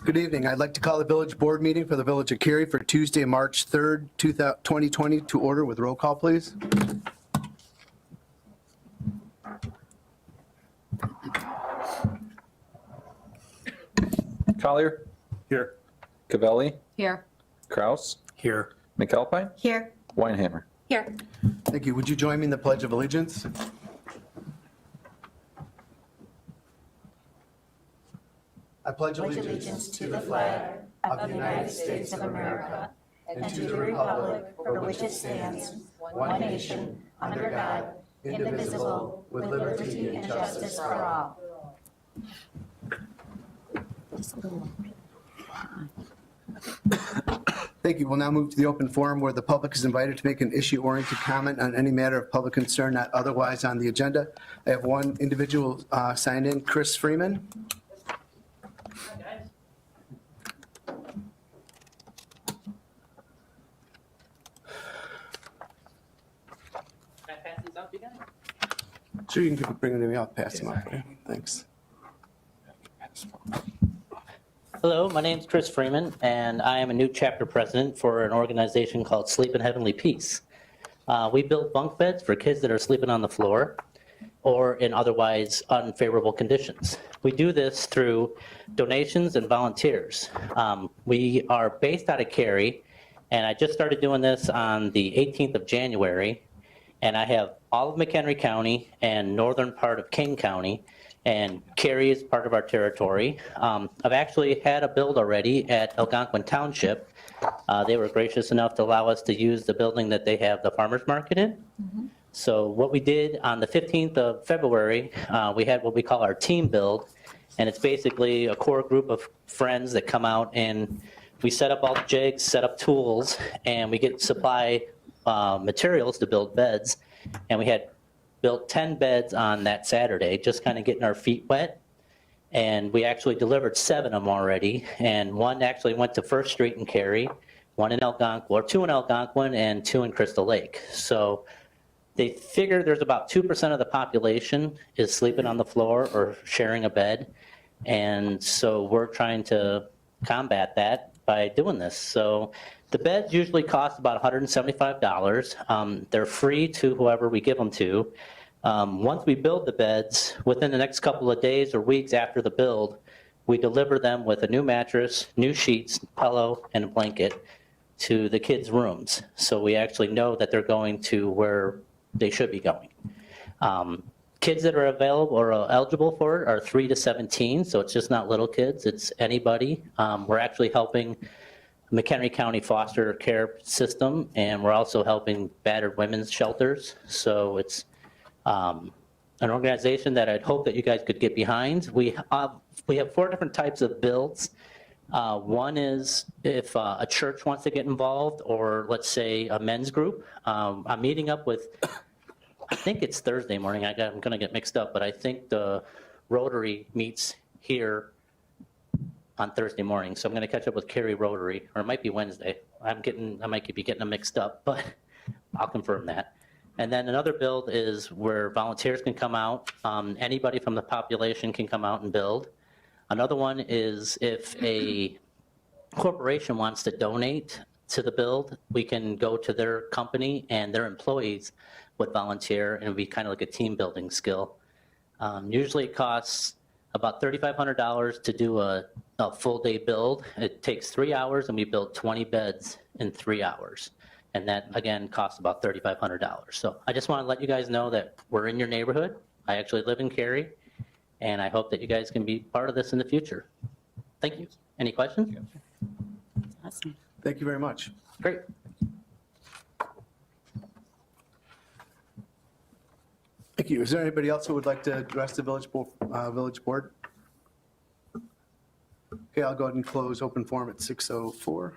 Good evening. I'd like to call the village board meeting for the Village of Cary for Tuesday, March 3rd, 2020 to order with roll call, please. Collier. Here. Cavelli. Here. Kraus. Here. McAlpine. Here. Weinhammer. Here. Thank you. Would you join me in the Pledge of Allegiance? I pledge Allegiance to the flag of the United States of America and to the republic for which it stands, one nation, under God, indivisible, with liberty and justice for all. Thank you. We'll now move to the open forum where the public is invited to make an issue-oriented comment on any matter of public concern not otherwise on the agenda. I have one individual signed in, Chris Freeman. Can I pass these out to you guys? Sure, you can bring them to me. I'll pass them up. Okay, thanks. Hello, my name's Chris Freeman, and I am a new chapter president for an organization called Sleep in Heavenly Peace. We build bunk beds for kids that are sleeping on the floor or in otherwise unfavorable conditions. We do this through donations and volunteers. We are based out of Cary, and I just started doing this on the 18th of January, and I have all of McHenry County and northern part of King County, and Cary is part of our territory. I've actually had a build already at Algonquin Township. They were gracious enough to allow us to use the building that they have the farmer's market in. So what we did on the 15th of February, we had what we call our team build, and it's basically a core group of friends that come out and we set up all the jigs, set up tools, and we get supply materials to build beds. And we had built 10 beds on that Saturday, just kind of getting our feet wet. And we actually delivered 7 of them already. And one actually went to First Street in Cary, one in Algonquin, or 2 in Algonquin and 2 in Crystal Lake. So they figure there's about 2% of the population is sleeping on the floor or sharing a bed. And so we're trying to combat that by doing this. So the beds usually cost about $175. They're free to whoever we give them to. Once we build the beds, within the next couple of days or weeks after the build, we deliver them with a new mattress, new sheets, pillow, and a blanket to the kids' rooms. So we actually know that they're going to where they should be going. Kids that are available or eligible for it are 3 to 17, so it's just not little kids, it's anybody. We're actually helping McHenry County foster care system, and we're also helping battered women's shelters. So it's an organization that I'd hope that you guys could get behind. We have 4 different types of builds. One is if a church wants to get involved, or let's say a men's group. I'm meeting up with, I think it's Thursday morning. I'm going to get mixed up, but I think the Rotary meets here on Thursday morning. So I'm going to catch up with Cary Rotary, or it might be Wednesday. I might be getting them mixed up, but I'll confirm that. And then another build is where volunteers can come out. Anybody from the population can come out and build. Another one is if a corporation wants to donate to the build, we can go to their company and their employees would volunteer, and it'd be kind of like a team building skill. Usually it costs about $3,500 to do a full day build. It takes 3 hours, and we build 20 beds in 3 hours. And that, again, costs about $3,500. So I just want to let you guys know that we're in your neighborhood. I actually live in Cary, and I hope that you guys can be part of this in the future. Thank you. Any questions? Awesome. Thank you very much. Great. Thank you. Is there anybody else who would like to address the village board? Okay, I'll go ahead and close open forum at 6:04.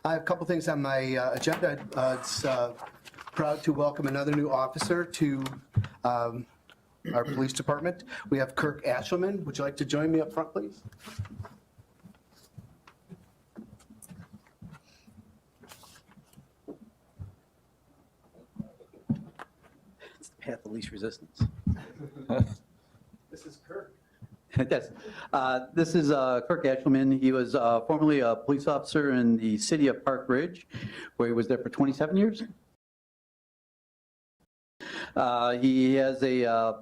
I have a couple things on my agenda. It's proud to welcome another new officer to our police department. We have Kirk Ashelman. Would you like to join me up front, please? It's the path of least resistance. This this is Kirk. Yes. This is Kirk Ashelman. He was formerly a police officer in the city of Park Ridge, where he was there for 27 years. He has a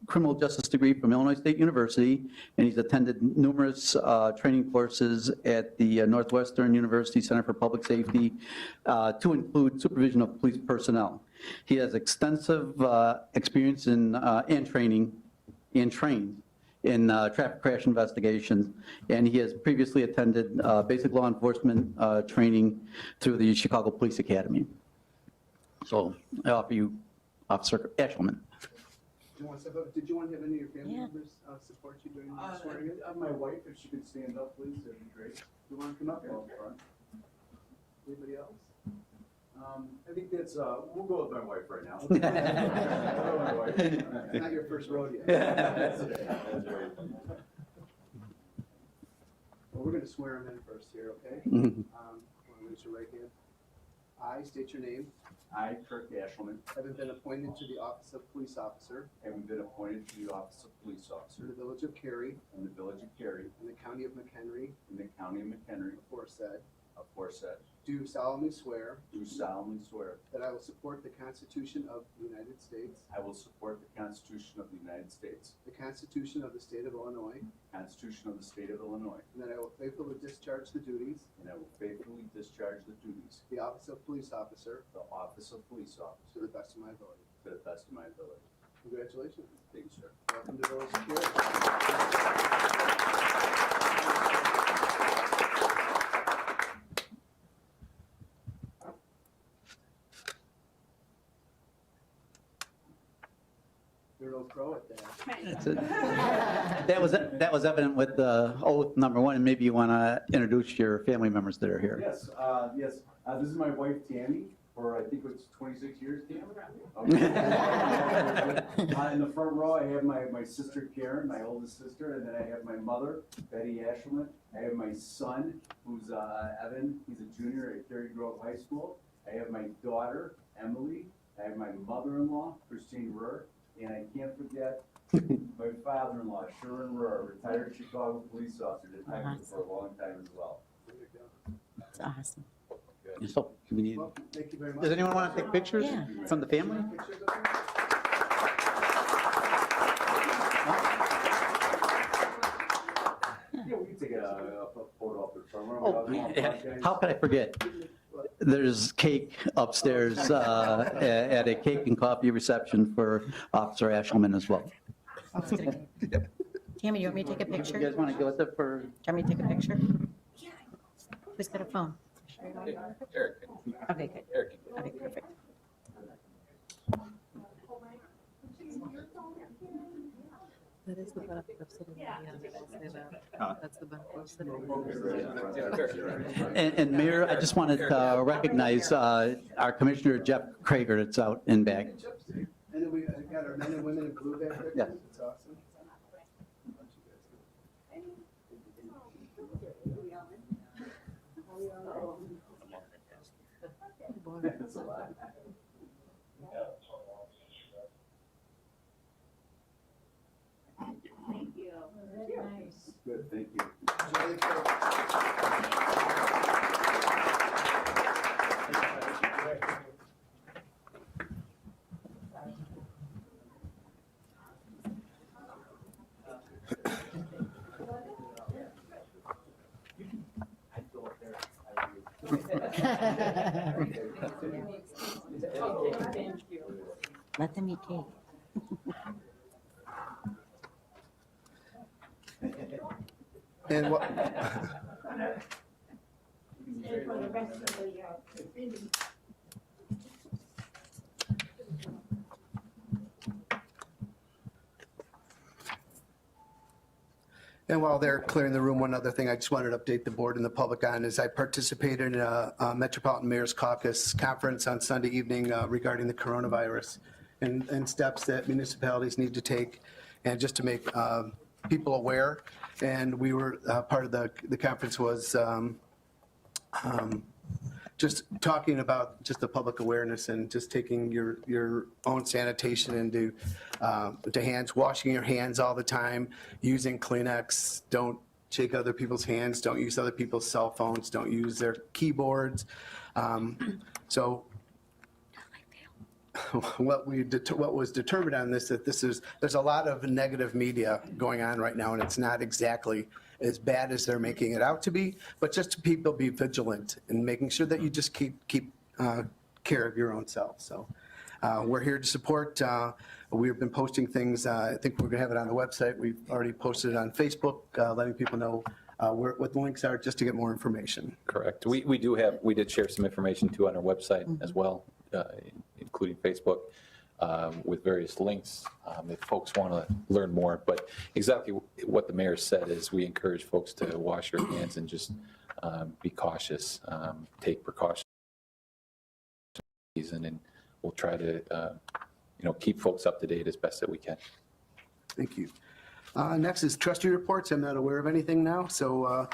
criminal justice degree from Illinois State University, and he's attended numerous training courses at the Northwestern University Center for Public Safety, to include supervision of police personnel. He has extensive experience in and trained in traffic crash investigations, and he has previously attended basic law enforcement training through the Chicago Police Academy. So I offer you Officer Ashelman. Did you want to have any of your family Yeah. members support you during the swearing in? My wife, if she could stand up, please, that'd be great. You want to come up? Up front. Anybody else? I think that's, we'll go with my wife right now. It's not your first rodeo. That's okay. That's right. Well, we're going to swear him in first here, okay? Mhm. Want to raise your right hand? I state your name. I, Kirk Ashelman, Having been appointed to the office of police officer having been appointed to the office of police in officer the village of Cary in the village of Cary in the county of McHenry, in the county of McHenry, aforesaid, aforesaid, do solemnly swear do solemnly swear that I will support the Constitution of the United States, I will support the Constitution of the United States, the Constitution of the state of Illinois, the Constitution of the state of Illinois, and that I will faithfully discharge the duties and I will faithfully discharge the duties of the office of police officer of the office of police officer to the best of my ability. to the best of my ability. Congratulations. Thank you, sir. Welcome to Village of Cary. You're no pro at that. That's it. That was evident with the oath number one, and maybe you want to introduce your family members that are here. Yes, yes. This is my wife Tammy, for I think it's 26 years, Tammy? Okay. In the front row, I have my sister Karen, my oldest sister, and then I have my mother, Betty Ashelman. I have my son, who's Evan, he's a junior at Cary Grove High School. I have my daughter, Emily. I have my mother-in-law, Christine Ruhr, and I can't forget my father-in-law, Sherman Ruhr, retired Chicago police officer, detective for a long time as well. That's awesome. So, do we need- Well, thank you very much. does anyone want to take pictures Yeah. from the family? Pictures of you? Yeah, we can take a photo up there somewhere. Oh, yeah. How could I forget? There's cake upstairs at a cake and coffee reception for Officer Ashelman as well. Tammy, you want me to take a picture? You guys want to go with it for? Do you want me to take a picture? Who's got a phone? Eric. Okay, good. Eric. Okay, perfect. That is the benefit of sitting on the end. I say that. That's the benefit of sitting. And Mayor, I just wanted to recognize our Commissioner Jeff Krager that's out in back. And then we got our men and women in blue back there. Yeah. It's awesome. Good, thank you. Enjoy the cake. Let them eat cake. And what? And while they're clearing the room, one other thing I just wanted to update the board and the public on is I participated in a Metropolitan Mayor's Caucus conference on Sunday evening regarding the coronavirus and steps that municipalities need to take and just to make people aware. And we were, part of the conference was just talking about just the public awareness and just taking your own sanitation into to hands, washing your hands all the time, using Kleenex, don't shake other people's hands, don't use other people's cell phones, don't use their keyboards. So what was determined on this, that there's a lot of negative media going on right now, and it's not exactly as bad as they're making it out to be, but just to people be vigilant and making sure that you just keep care of your own self. So we're here to support. We've been posting things. I think we're gonna have it on the website. We've already posted it on Facebook, letting people know what the links are, just to get more information. Correct. We did share some information too on our website as well, including Facebook, with various links if folks want to learn more. But exactly what the mayor said is we encourage folks to wash your hands and just be cautious, take precautions, and we'll try to keep folks up to date as best that we can. Thank you. Next is trustee reports. I'm not aware of anything now, so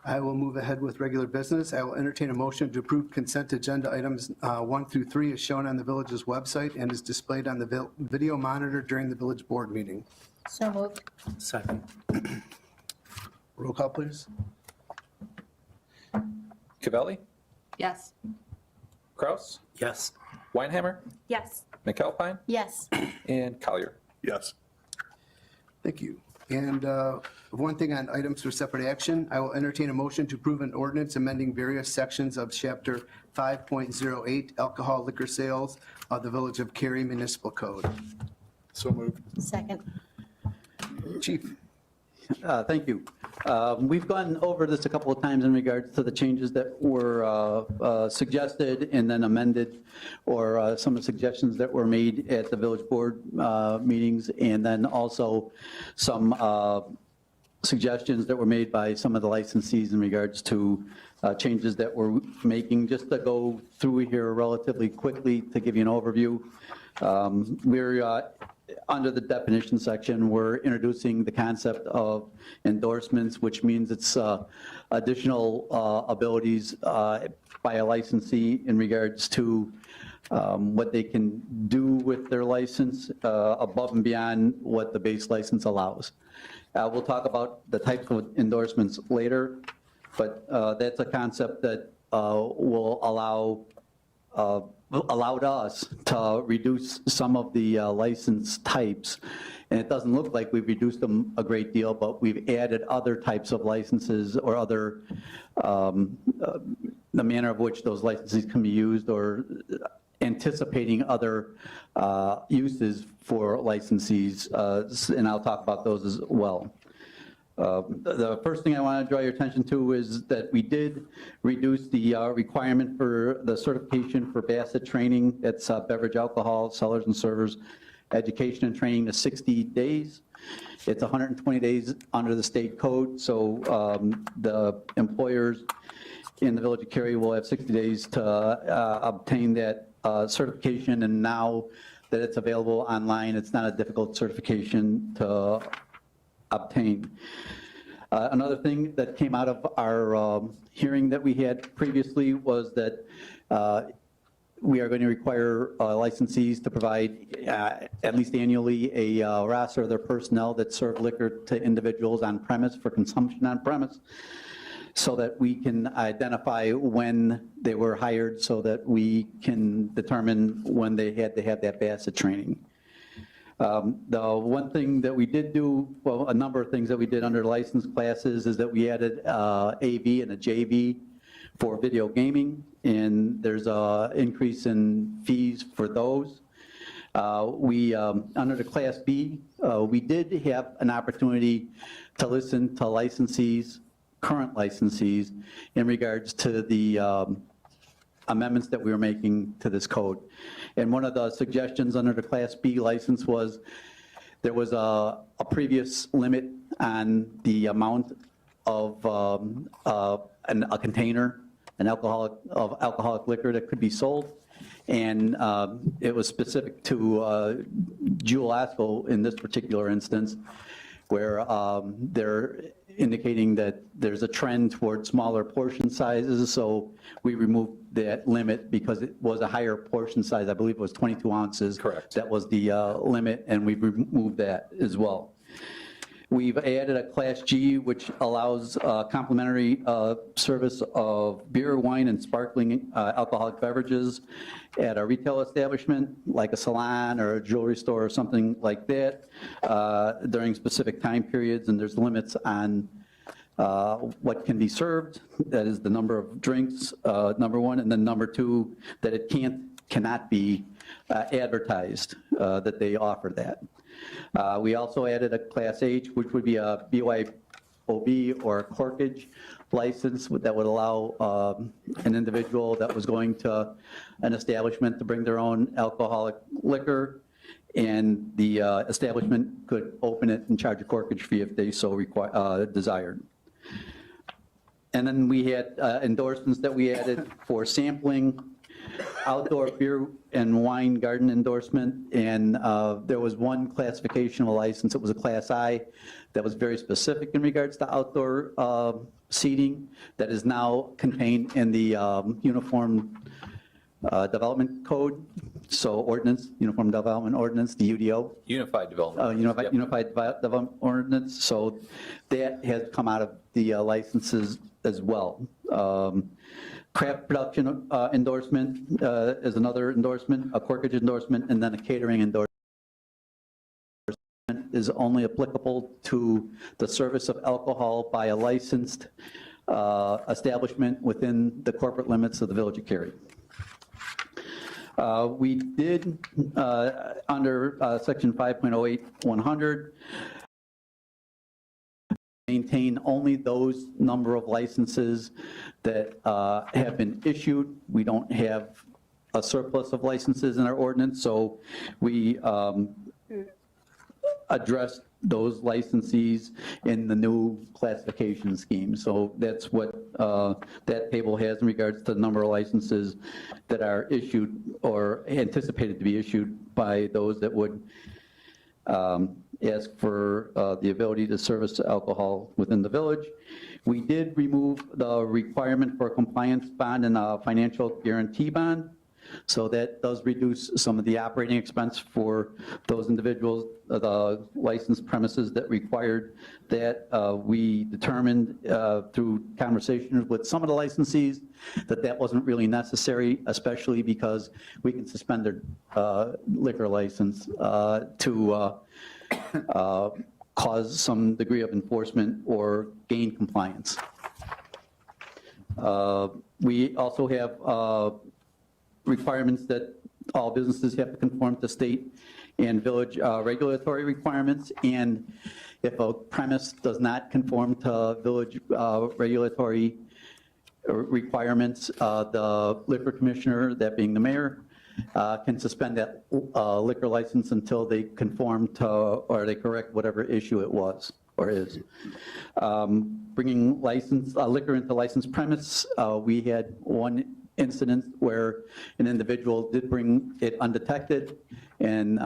I will move ahead with regular business. I will entertain a motion to approve consent agenda items 1 through 3 as shown on the village's website and is displayed on the video monitor during the village board meeting. So moved. Second. Roll call, please. Cavelli, Yes. Kraus, Yes. Weinhammer, Yes. McAlpine, Yes. and Collier. Yes. Thank you. And one thing on items for separate action, I will entertain a motion to approve an ordinance amending various sections of Chapter 5.08 Alcohol Liquor Sales of the Village of Cary Municipal Code. So moved. Second. Chief. Thank you. We've gone over this a couple of times in regards to the changes that were suggested and then amended, or some of the suggestions that were made at the village board meetings, and then also some suggestions that were made by some of the licensees in regards to changes that we're making. Just to go through here relatively quickly to give you an overview, we're under the definition section, we're introducing the concept of endorsements, which means it's additional abilities by a licensee in regards to what they can do with their license above and beyond what the base license allows. We'll talk about the types of endorsements later, but that's a concept that will allowed us to reduce some of the license types. And it doesn't look like we've reduced them a great deal, but we've added other types of licenses or other, the manner of which those licenses can be used, or anticipating other uses for licensees, and I'll talk about those as well. The first thing I want to draw your attention to is that we did reduce the requirement for the certification for Bassett training. That's beverage alcohol, sellers and servers, education and training to 60 days. It's 120 days under the state code, so the employers in the village of Cary will have 60 days to obtain that certification, and now that it's available online, it's not a difficult certification to obtain. Another thing that came out of our hearing that we had previously was that we are going to require licensees to provide at least annually a roster of their personnel that serve liquor to individuals on premise for consumption on premise, so that we can identify when they were hired, so that we can determine when they had to have that Bassett training. The one thing that we did do, well, a number of things that we did under license classes, is that we added AV and a JV for video gaming, and there's an increase in fees for those. Under the Class B, we did have an opportunity to listen to licensees, current licensees, in regards to the amendments that we were making to this code. And one of the suggestions under the Class B license was there was a previous limit on the amount of a container, an alcoholic liquor that could be sold. And it was specific to Jewel Asco in this particular instance, where there indicating that there's a trend toward smaller portion sizes, so we removed that limit because it was a higher portion size. I believe it was 22 ounces. Correct. That was the limit, and we've removed that as well. We've added a Class G, which allows complimentary service of beer, wine, and sparkling alcoholic beverages at a retail establishment, like a salon or a jewelry store or something like that, during specific time periods, and there's limits on what can be served. That is the number of drinks, number one, and then number two, that it cannot be advertised that they offer that. We also added a Class H, which would be a BYOB or a corkage license that would allow an individual that was going to an establishment to bring their own alcoholic liquor, and the establishment could open it and charge a corkage fee if they so desired. And then we had endorsements that we added for sampling, outdoor beer and wine garden endorsement, and there was one classification of a license. It was a Class I that was very specific in regards to outdoor seating that is now contained in the Uniform Development Code, so ordinance, Uniform Development Ordinance, the UDO. Unified Development. Unified Yep. Development Ordinance, so that has come out of the licenses as well. Craft production endorsement is another endorsement, a corkage endorsement, and then a catering endorsement is only applicable to the service of alcohol by a licensed establishment within the corporate limits of the Village of Cary. We did, under section 5.08-100, maintain only those number of licenses that have been issued. We don't have a surplus of licenses in our ordinance, so we addressed those licensees in the new classification scheme. So that's what that table has in regards to the number of licenses that are issued or anticipated to be issued by those that would ask for the ability to service alcohol within the village. We did remove the requirement for a compliance bond and a financial guarantee bond. So that does reduce some of the operating expense for those individuals, the licensed premises that required that. We determined through conversations with some of the licensees that that wasn't really necessary, especially because we can suspend their liquor license to cause some degree of enforcement or gain compliance. We also have requirements that all businesses have to conform to state and village regulatory requirements, and if a premise does not conform to village regulatory requirements, the liquor commissioner, that being the mayor, can suspend that liquor license until they conform to, or they correct whatever issue it was or is. Bringing liquor into licensed premise, we had one incident where an individual did bring it undetected, and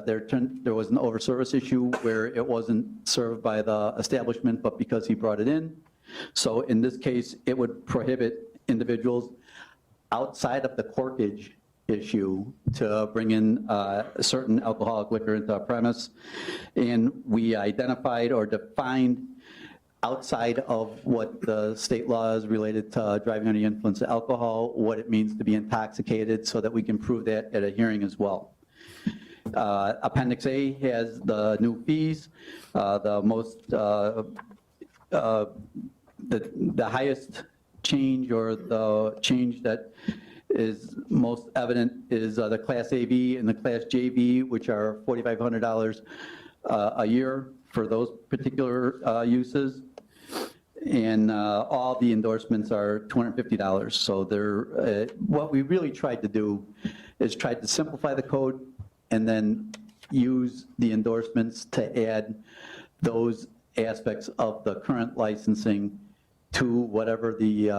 there was an over-service issue where it wasn't served by the establishment, but because he brought it in. So in this case, it would prohibit individuals outside of the corkage issue to bring in certain alcoholic liquor into a premise. And we identified or defined outside of what the state law is related to driving under the influence of alcohol, what it means to be intoxicated, so that we can prove that at a hearing as well. Appendix A has the new fees. The most, the highest change, or the change that is most evident, is the Class AV and the Class JV, which are $4,500 a year for those particular uses. And all the endorsements are $250. So they're, what we really tried to do is tried to simplify the code and then use the endorsements to add those aspects of the current licensing to whatever the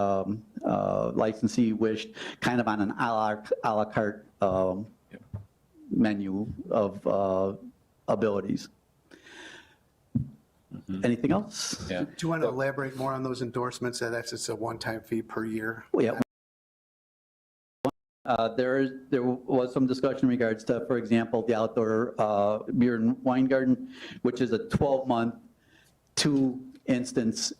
licensee wished, kind of on an a la carte menu of abilities. Anything else? Yeah. Do you want to elaborate more on those endorsements? That's just a one-time fee per year? Oh, yeah. There was some discussion in regards to, for example, the outdoor beer and wine garden, which is a 12-month, 2-instance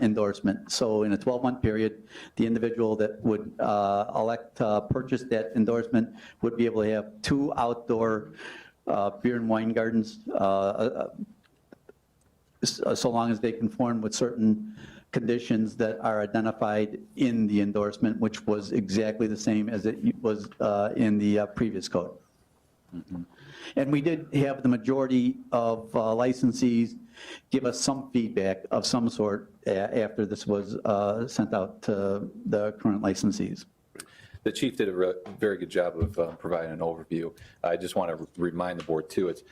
endorsement. So in a 12-month period, the individual that would elect to purchase that endorsement would be able to have 2 outdoor beer and wine gardens, so long as they conform with certain conditions that are identified in the endorsement, which was exactly the same as it was in the previous code. And we did have the majority of licensees give us some feedback of some sort after this was sent out to the current licensees. The chief did a very good job of providing an overview. I just want to remind the board too, it's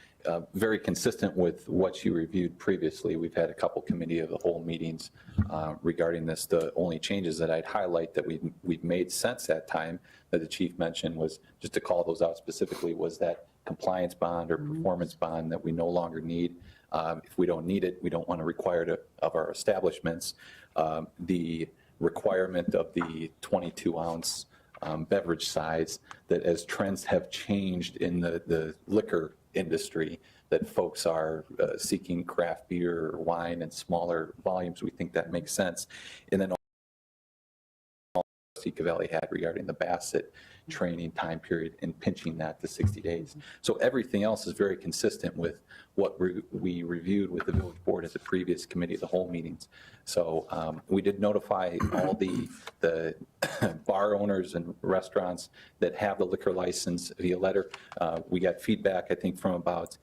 very consistent with what you reviewed previously. We've had a couple committee of the whole meetings regarding this. The only changes that I'd highlight that we've made since that time that the chief mentioned was, just to call those out specifically, was that compliance bond or performance bond that we no longer need. If we don't need it, we don't want to require it of our establishments. The requirement of the 22-ounce beverage size, that as trends have changed in the liquor industry, that folks are seeking craft beer or wine in smaller volumes. We think that makes sense. And then Cavelli had regarding the Bassett training time period and pinching that to 60 days. So everything else is very consistent with what we reviewed with the village board at the previous committee of the whole meetings. So we did notify all the bar owners and restaurants that have the liquor license via letter. We got feedback, I think, from about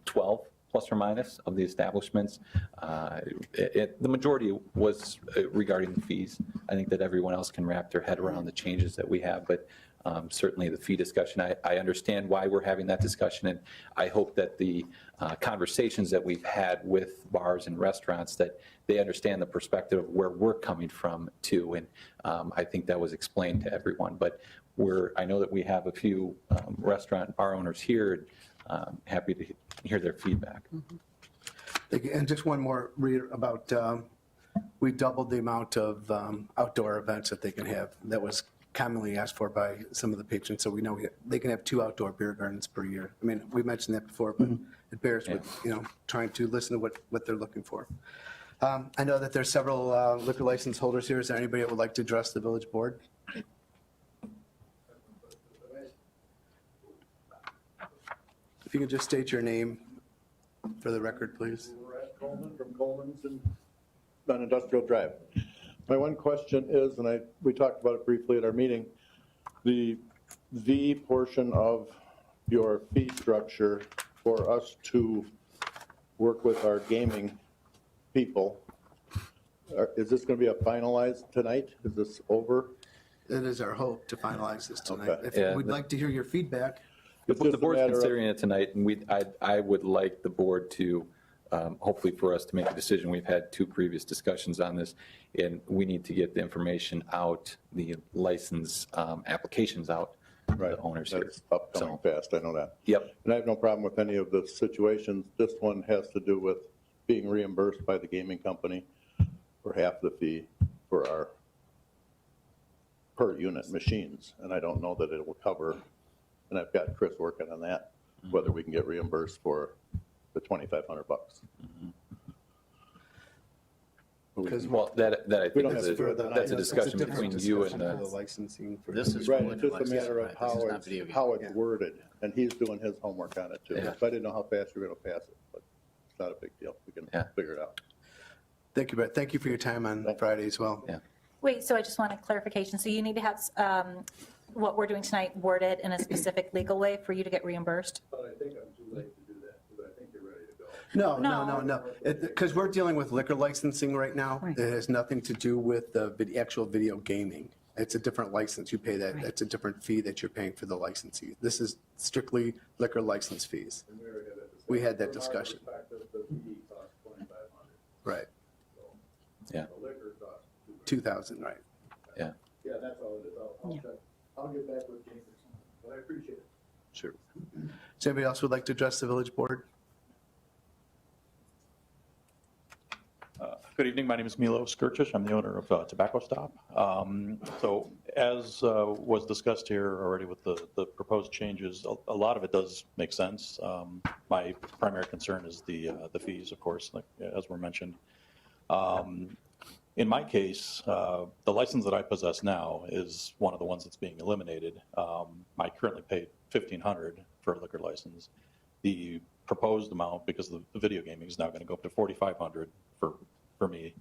12 plus or minus of the establishments. The majority was regarding the fees. I think that everyone else can wrap their head around the changes that we have, but certainly the fee discussion, I understand why we're having that discussion, and I hope that the conversations that we've had with bars and restaurants, that they understand the perspective of where we're coming from too, and I think that was explained to everyone. But I know that we have a few restaurant and bar owners here, happy to hear their feedback. And just one more about, we doubled the amount of outdoor events that they can have. That was commonly asked for by some of the patrons, so we know they can have 2 outdoor beer gardens per year. I mean, we mentioned that before, but it bears with, trying to listen to what they're looking for. I know that there's several liquor license holders here. Is there anybody that would like to address the village board? If you could just state your name for the record, please. Brett Coleman from Coleman's on Industrial Drive. My one question is, and we talked about it briefly at our meeting, the V portion of your fee structure for us to work with our gaming people, is this going to be a finalized tonight? Is this over? It is our hope to finalize this tonight. Okay. If Yeah, we'd like to hear your feedback. It's The just a board's matter of- considering it tonight, and I would like the board to, hopefully for us to make a decision. We've had 2 previous discussions on this, and we need to get the information out, the license applications out to Right, the owners here. that's upcoming fast, I know that. Yep, And I have no problem with any of the situations. This one has to do with being reimbursed by the gaming company for half the fee for our per unit machines. And I don't know that it will cover, and I've got Chris working on that, whether we can get reimbursed for the $2,500. Because well, that I We don't think have to do it tonight. that's a discussion It's a different between you and discussion for the the, licensing. For This is Right, for it's just a liquor matter of license, right? This is how not video game. how it's Yeah. worded, and he's doing his homework on it too. Yeah. So I didn't know how fast you're gonna pass it, but it's not a big deal. We can Yeah. figure it out. Thank you, Brett. Thank you for your time on Friday as well. Yeah. Wait, so I just want a clarification. So you need to have what we're doing tonight worded in a specific legal way for you to get reimbursed? But I think I'm too late to do that, because I think you're ready to go. No. Because we're dealing with liquor licensing right now. It has nothing to do with the actual video gaming. It's a different license. You pay that. It's a different fee that you're paying for the licensee. This is strictly liquor license fees. We had that discussion. From our perspective, the fee costs $2,500. Right. yeah, The liquor costs $2,000. 2,000, right. yeah. Yeah, that's all it is. I'll check. I'll get back with James, but I appreciate it. Sure. Does anybody else would like to address the village board? Good evening. My name is Milo Skirchich. I'm the owner of Tobacco Stop. So as was discussed here already with the proposed changes, a lot of it does make sense. My primary concern is the fees, of course, like, as were mentioned. In my case, the license that I possess now is one of the ones that's being eliminated. I currently pay $1,500 for a liquor license. The proposed amount, because the video gaming is now going to go up to $4,500 for me.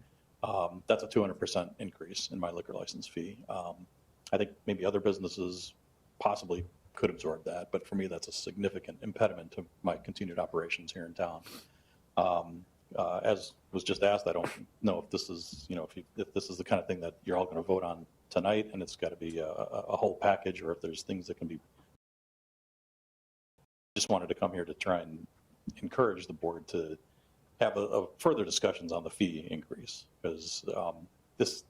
That's a 200% increase in my liquor license fee. I think maybe other businesses possibly could absorb that, but for me, that's a significant impediment to my continued operations here in town. As was just asked, I don't know if this is, if this is the kind of thing that you're all going to vote on tonight, and it's got to be a whole package, or if there's things that can be. Just wanted to come here to try and encourage the board to have a further discussions on the fee increase, because this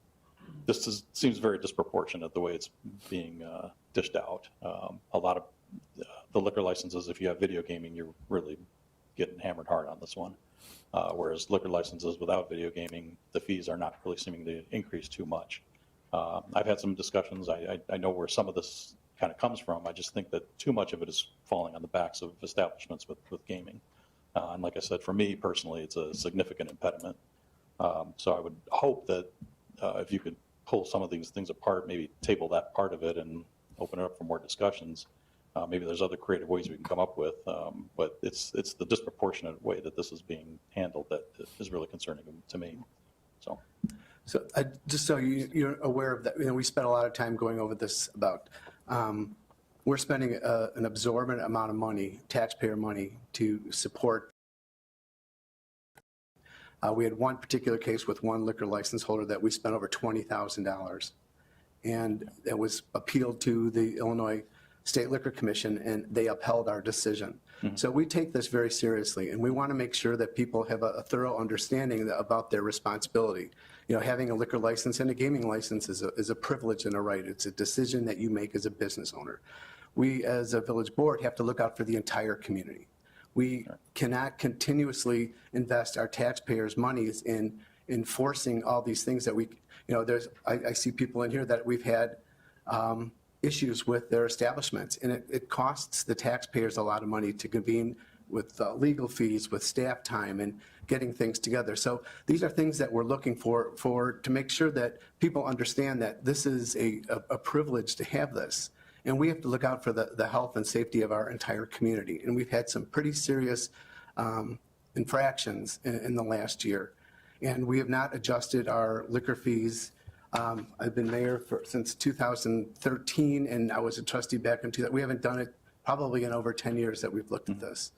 seems very disproportionate the way it's being dished out. A lot of the liquor licenses, if you have video gaming, you're really getting hammered hard on this one. Whereas liquor licenses without video gaming, the fees are not really seeming to increase too much. I've had some discussions. I know where some of this kind of comes from. I just think that too much of it is falling on the backs of establishments with gaming. And like I said, for me personally, it's a significant impediment. So I would hope that if you could pull some of these things apart, maybe table that part of it and open it up for more discussions. Maybe there's other creative ways we can come up with, but it's the disproportionate way that this is being handled that is really concerning to me. So Just so you're aware of that, we spent a lot of time going over this about, we're spending an absorbent amount of money, taxpayer money, to support. We had one particular case with one liquor license holder that we spent over $20,000. And it was appealed to the Illinois State Liquor Commission, and they upheld our decision. So we take this very seriously, and we want to make sure that people have a thorough understanding about their responsibility. Having a liquor license and a gaming license is a privilege and a right. It's a decision that you make as a business owner. We, as a village board, have to look out for the entire community. We cannot continuously invest our taxpayers' monies in enforcing all these things that I see people in here that we've had issues with their establishments, and it costs the taxpayers a lot of money to convene with legal fees, with staff time, and getting things together. So these are things that we're looking for to make sure that people understand that this is a privilege to have this. And we have to look out for the health and safety of our entire community. And we've had some pretty serious infractions in the last year. And we have not adjusted our liquor fees. I've been mayor since 2013, and I was a trustee back in 2000. We haven't done it probably in over 10 years that we've looked at this.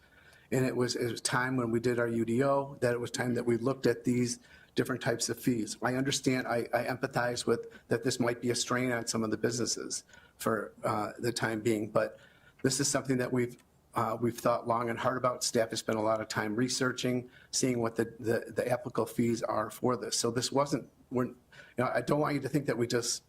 And it was time when we did our UDO that it was time that we looked at these different types of fees. I understand, I empathize with that this might be a strain on some of the businesses for the time being, but this is something that we've thought long and hard about. Staff has spent a lot of time researching, seeing what the applicable fees are for this. So this wasn't, I don't want you to think that we just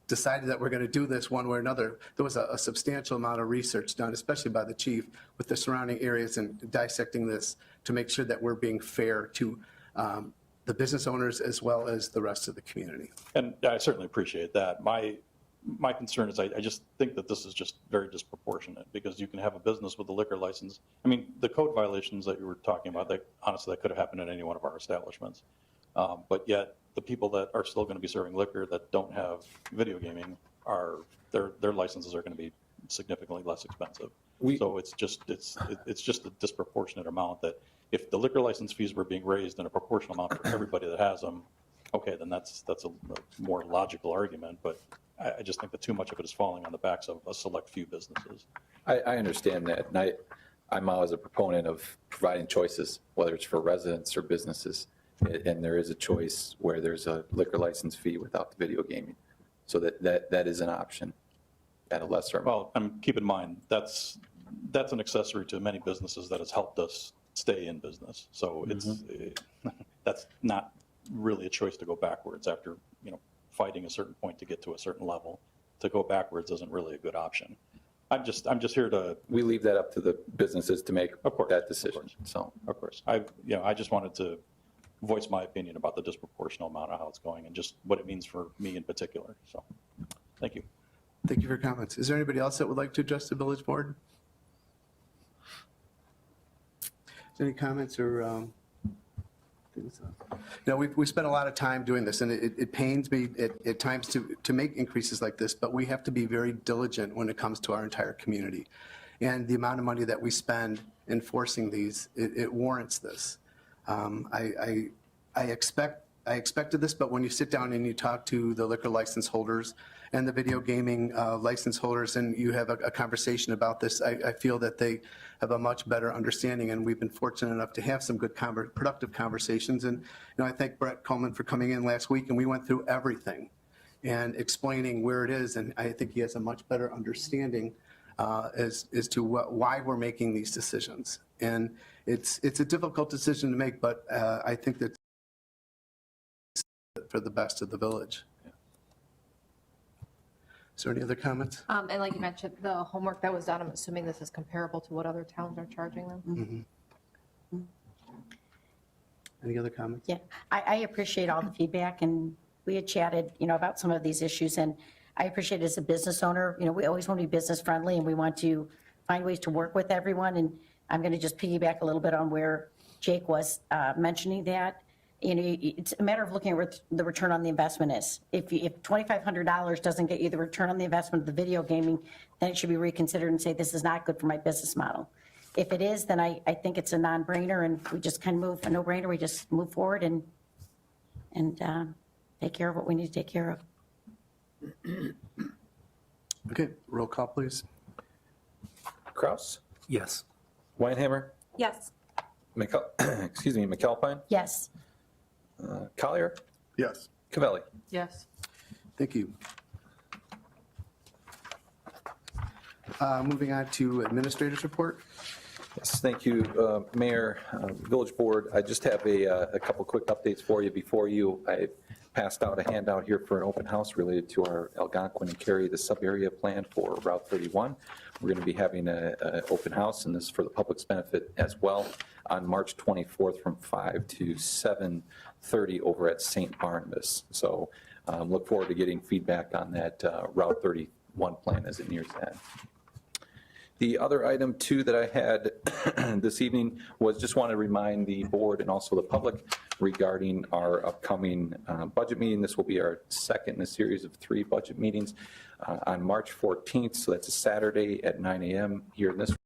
decided that we're going to do this one way or another. There was a substantial amount of research done, especially by the chief, with the surrounding areas and dissecting this to make sure that we're being fair to the business owners as well as the rest of the community. And I certainly appreciate that. My concern is I just think that this is just very disproportionate, because you can have a business with a liquor license. I mean, the code violations that you were talking about, honestly, that could have happened at any one of our establishments. But yet the people that are still going to be serving liquor that don't have video gaming their licenses are going to be significantly less expensive. So it's just a disproportionate amount that if the liquor license fees were being raised in a proportional amount for everybody that has them, okay, then that's a more logical argument. But I just think that too much of it is falling on the backs of a select few businesses. I understand that, and I'm always a proponent of providing choices, whether it's for residents or businesses. And there is a choice where there's a liquor license fee without the video gaming. So that is an option at a lesser amount. Well, keep in mind, that's an accessory to many businesses that has helped us stay in business. So that's not really a choice to go backwards after, fighting a certain point to get to a certain level. To go backwards isn't really a good option. I'm just here to. We leave that up to the businesses to make that decision. So of course, I just wanted to voice my opinion about the disproportional amount of how it's going and just what it means for me in particular. So, thank you. Thank you for your comments. Is there anybody else that would like to address the village board? Is there any comments or things? We spent a lot of time doing this, and it pains me at times to make increases like this, but we have to be very diligent when it comes to our entire community. And the amount of money that we spend enforcing these, it warrants this. I expected this, but when you sit down and you talk to the liquor license holders and the video gaming license holders, and you have a conversation about this, I feel that they have a much better understanding, and we've been fortunate enough to have some good, productive conversations. And I thank Brett Coleman for coming in last week, and we went through everything and explaining where it is, and I think he has a much better understanding as to why we're making these decisions. And it's a difficult decision to make, but I think that for the best of the village. Is there any other comments? And like you mentioned, the homework that was done, I'm assuming this is comparable to what other towns are charging them? Any other comments? Yeah, I appreciate all the feedback, and we had chatted, about some of these issues, and I appreciate as a business owner, we always want to be business friendly, and we want to find ways to work with everyone, and I'm going to just piggyback a little bit on where Jake was mentioning that. It's a matter of looking at what the return on the investment is. If $2,500 doesn't get you the return on the investment of the video gaming, then it should be reconsidered and say, this is not good for my business model. If it is, then I think it's a non-brainer, and we just kind of move, a no-brainer, we just move forward and take care of what we need to take care of. Okay, roll call, please. Kraus, Yes. Weinhammer, Yes. McAlpine, Yes. Collier, Yes. Cavelli. Yes. Thank you. Moving on to administrators report. Yes, thank you, Mayor, Village Board. I just have a couple quick updates for you before you. I passed out a handout here for an open house related to our Algonquin and Cary, the sub-area plan for Route 31. We're going to be having an open house, and this is for the public's benefit as well, on March 24th from 5 to 7:30 over at St. Barnabas. So look forward to getting feedback on that Route 31 plan as it nears that. The other item, too, that I had this evening was just want to remind the board and also the public regarding our upcoming budget meeting. This will be our second in a series of 3 budget meetings on March 14th, so that's a Saturday at 9 a.m. here in this.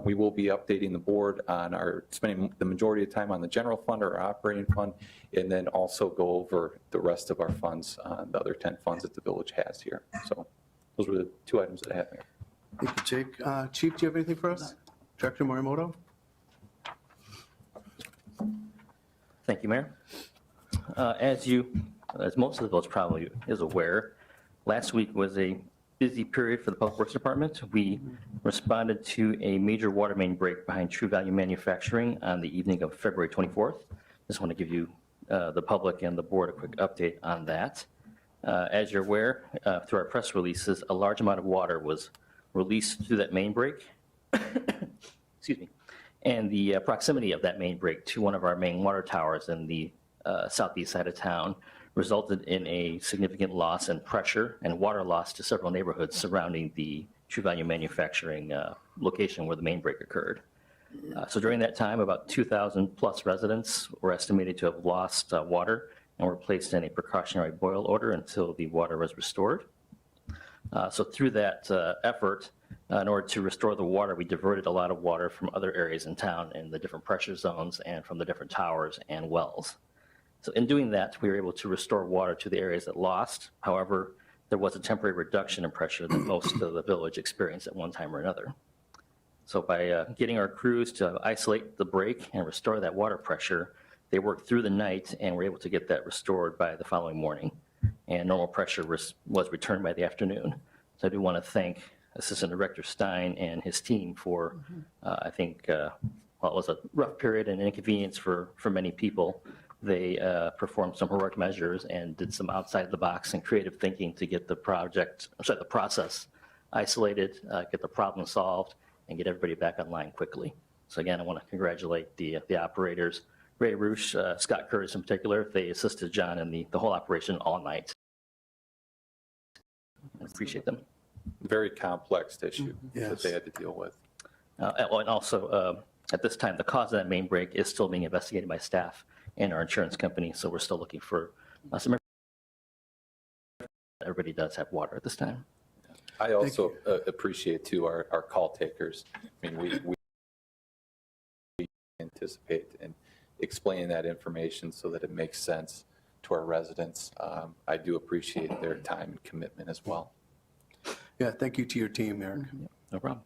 We will be updating the board on our spending the majority of time on the general fund or our operating fund, and then also go over the rest of our funds, the other 10 funds that the village has here. So those were the 2 items that I have here. Thank you, Jake. Chief, do you have anything for us? Director Morimoto? Thank you, Mayor. As most of the village probably is aware, last week was a busy period for the Public Works Department. We responded to a major water main break behind True Value Manufacturing on the evening of February 24th. Just want to give you, the public and the board, a quick update on that. As you're aware, through our press releases, a large amount of water was released through that main break. Excuse me. And the proximity of that main break to one of our main water towers in the southeast side of town resulted in a significant loss in pressure and water loss to several neighborhoods surrounding the True Value Manufacturing location where the main break occurred. So during that time, about 2,000 plus residents were estimated to have lost water and were placed in a precautionary boil order until the water was restored. So through that effort, in order to restore the water, we diverted a lot of water from other areas in town in the different pressure zones and from the different towers and wells. So in doing that, we were able to restore water to the areas that lost. However, there was a temporary reduction in pressure that most of the village experienced at one time or another. So by getting our crews to isolate the break and restore that water pressure, they worked through the night and were able to get that restored by the following morning. And normal pressure was returned by the afternoon. So I do want to thank Assistant Director Stein and his team for, I think, while it was a rough period and inconvenience for many people, they performed some heroic measures and did some outside the box and creative thinking to get the process isolated, get the problem solved, and get everybody back online quickly. So again, I want to congratulate the operators Ray Roosh, Scott Curtis in particular. They assisted John in the whole operation all night. I appreciate them. Very complex issue that Yes. they had to deal with. And also, at this time, the cause of that main break is still being investigated by staff and our insurance company, so we're still looking for some. Everybody does have water at this time. I also appreciate too our call takers. I mean, we anticipate and explain that information so that it makes sense to our residents. I do appreciate their time and commitment as well. Yeah, thank you to your team, Eric. No problem.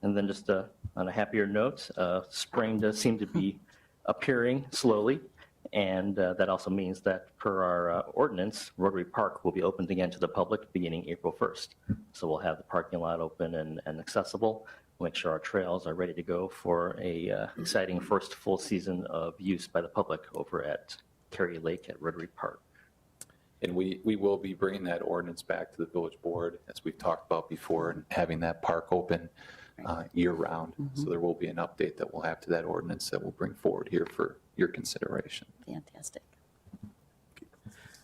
And then just on a happier note, spring does seem to be appearing slowly. And that also means that per our ordinance, Rotary Park will be opened again to the public beginning April 1st. So we'll have the parking lot open and accessible. We'll make sure our trails are ready to go for a exciting first full season of use by the public over at Cary Lake at Rotary Park. And we will be bringing that ordinance back to the village board, as we've talked about before, and having that park open year-round. So there will be an update that we'll have to that ordinance that we'll bring forward here for your consideration. Fantastic.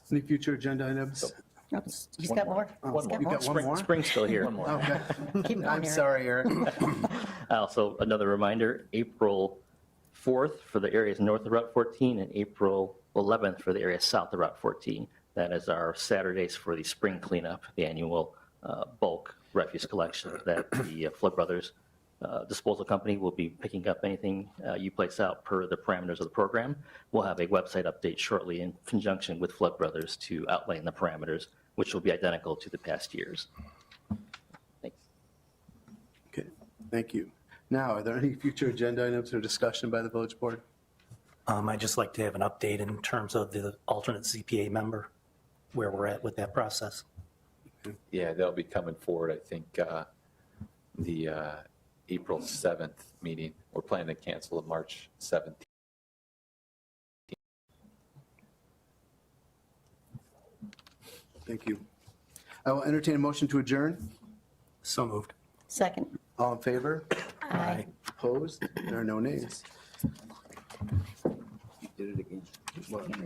Any future agenda items? Oops, he's got more. He's got You more. got one more? Spring's still here. Okay. Keep going, I'm Eric. sorry, Eric. Also, another reminder, April 4th for the areas north of Route 14 and April 11th for the areas south of Route 14. That is our Saturdays for the spring cleanup, the annual bulk refuse collection that the Flood Brothers disposal company will be picking up anything you place out per the parameters of the program. We'll have a website update shortly in conjunction with Flood Brothers to outline the parameters, which will be identical to the past years. Thanks. Okay, thank you. Now, are there any future agenda items or discussion by the village board? I'd just like to have an update in terms of the alternate CPA member, where we're at with that process. Yeah, they'll be coming forward, I think, the April 7th meeting. We're planning to cancel the March 17th. Thank you. I will entertain a motion to adjourn. So moved. Second. All in favor? Aye. Opposed? There are no nays. Did it again.